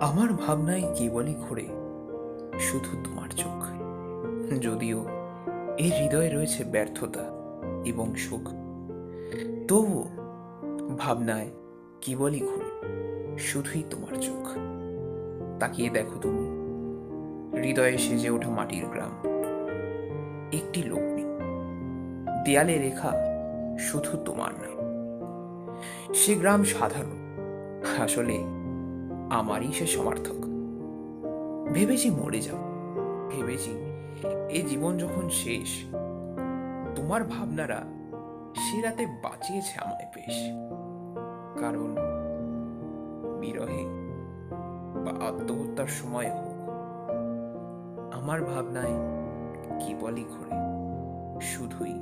আমার ভাবনায় কেবলই ঘোরে শুধু তোমার চোখ। যদিও এই হৃদয়ে রয়েছে ব্যর্থতা এবং সুখ, তবুও ভাবনায় কেবলই ঘুরে শুধুই তোমার চোখ। তাকিয়ে দেখো তুমি, হৃদয়ে সেজে ওঠা মাটির গ্রাম। একটি লোক নেই, দেয়ালে লেখা শুধু তোমার নাম। সে গ্রাম সাধারণ, আসলে আমারই সে সমর্থক। ভেবেছি মরে যাব, ভেবেছি এই জীবন যখন শেষ, তোমার ভাবনারা সে রাতে বাঁচিয়েছে আমায় বেশ। কারণ বিরহে বা আত্মহত্যার সময় হোক, আমার ভাবনায় কেবলই ঘোরে শুধুই